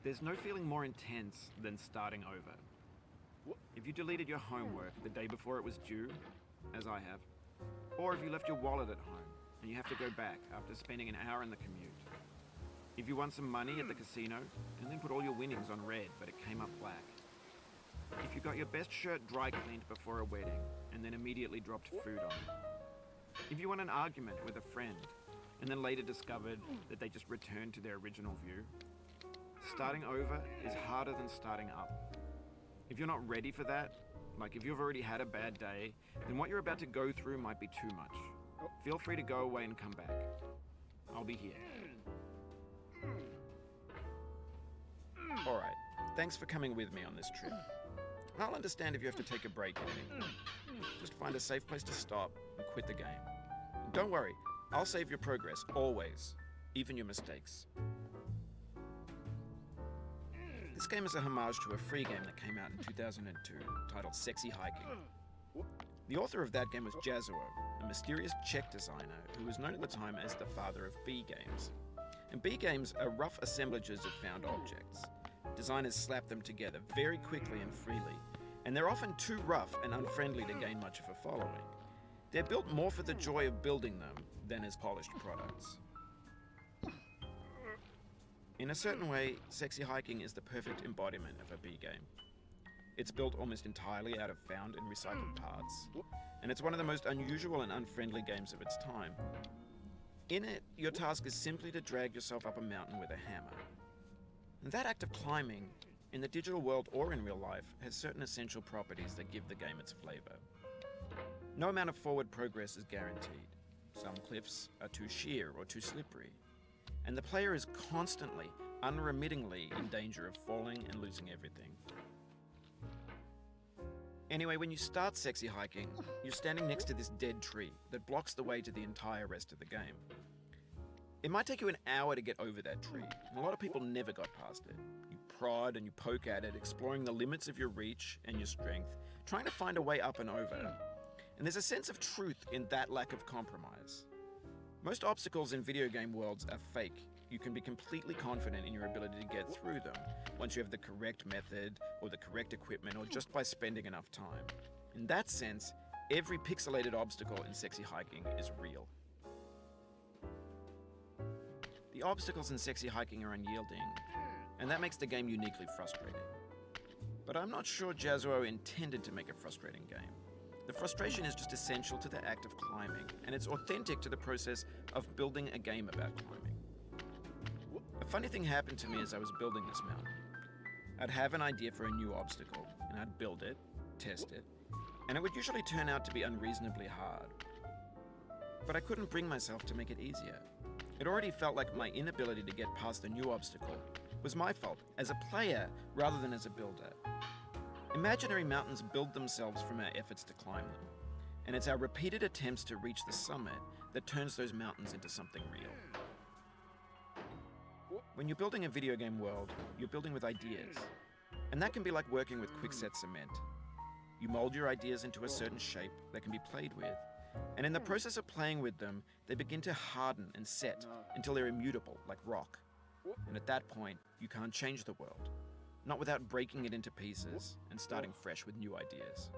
There's no feeling more intense than starting over. If you deleted your homework the day before it was due, as I have, or if you left your wallet at home and you have to go back after spending an hour in the commute. If you won some money at the casino and then put all your winnings on red but it came up black. If you got your best shirt dry cleaned before a wedding and then immediately dropped food on it. If you won an argument with a friend and then later discovered that they just returned to their original view. Starting over is harder than starting up. If you're not ready for that, like if you've already had a bad day, then what you're about to go through might be too much. Feel free to go away and come back. I'll be here. Alright, thanks for coming with me on this trip. I'll understand if you have to take a break at any point. Just find a safe place to stop and quit the game. Don't worry, I'll save your progress, always, even your mistakes. This game is a homage to a free game that came out in 2002, titled Sexy Hiking. The author of that game was Jazuo, a mysterious Czech designer who was known at the time as the father of B games. And B games are rough assemblages of found objects. Designers slap them together very quickly and freely, and they're often too rough and unfriendly to gain much of a following. They're built more for the joy of building them than as polished products. In a certain way, Sexy Hiking is the perfect embodiment of a B game. It's built almost entirely out of found and recycled parts, and it's one of the most unusual and unfriendly games of its time. In it, your task is simply to drag yourself up a mountain with a hammer. And that act of climbing, in the digital world or in real life, has certain essential properties that give the game its flavor. No amount of forward progress is guaranteed. Some cliffs are too sheer or too slippery. And the player is constantly, unremittingly in danger of falling and losing everything. Anyway, when you start Sexy Hiking, you're standing next to this dead tree that blocks the way to the entire rest of the game. It might take you an hour to get over that tree, and a lot of people never got past it. You prod and you poke at it, exploring the limits of your reach and your strength, trying to find a way up and over. And there's a sense of truth in that lack of compromise. Most obstacles in video game worlds are fake. You can be completely confident in your ability to get through them once you have the correct method or the correct equipment or just by spending enough time. In that sense, every pixelated obstacle in Sexy Hiking is real. The obstacles in Sexy Hiking are unyielding, and that makes the game uniquely frustrating. But I'm not sure Jazuo intended to make a frustrating game. The frustration is just essential to the act of climbing, and it's authentic to the process of building a game about climbing. A funny thing happened to me as I was building this mountain. I'd have an idea for a new obstacle, and I'd build it, test it, and it would usually turn out to be unreasonably hard. But I couldn't bring myself to make it easier. It already felt like my inability to get past a new obstacle was my fault as a player rather than as a builder. Imaginary mountains build themselves from our efforts to climb them, and it's our repeated attempts to reach the summit that turns those mountains into something real. When you're building a video game world, you're building with ideas, and that can be like working with quickset cement. You mold your ideas into a certain shape that can be played with, and in the process of playing with them, they begin to harden and set until they're immutable, like rock. And at that point, you can't change the world. Not without breaking it into pieces and starting fresh with new ideas.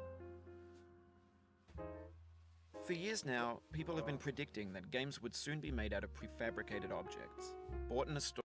For years now, people have been predicting that games would soon be made out of prefabricated objects, bought in a store